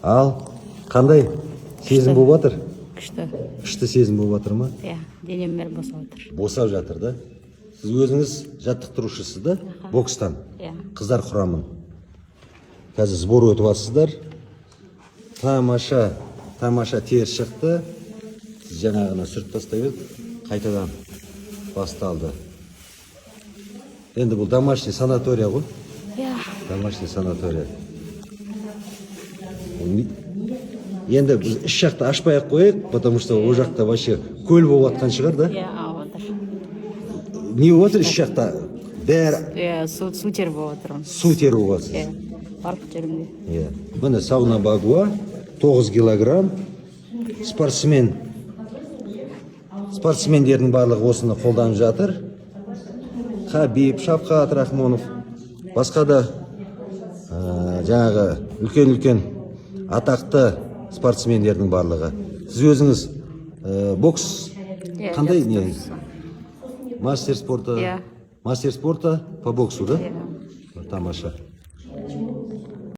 Ал қандай сезім болып жатыр? Күшті. Күшті сезім болып жатыр ма? Иә, денем бәрі босап жатыр. Босап жатыр да. Сіз өзіңіз жаттықтырушысыз да бокстан. Иә. Қыздар құрамын. Қазір сбор өтіп жатсыздар. Тамаша теріс шықты. Сіз жаңағына сүріп тастап едік. Қайтадан басталды. Енді бұл домашний санатория ғой? Иә. Домашний санатория. Енді біз іш жақты ашпай ақ қояйық, потому что о жақта вообще көл болып жатқан шығар, да? Иә, ағып жатыр. Не болып жатыр іш жақта? Бәрі Иә, су тер болып жатыр. су теріп жатсыз. Иә, барлық жерінде. Иә. Міне сауна багуа 9 килограмм. Спортсмендердің барлығы осыны қолданып жатыр. Хабиб, Шавқат Рахмонов, басқа да жаңағы үлкен атақты спортсмендердің барлығы. Сіз өзіңіз бокс қандай не? Мастер спорта. Иә. Мастер спорта по боксу, да? Иә. Тамаша.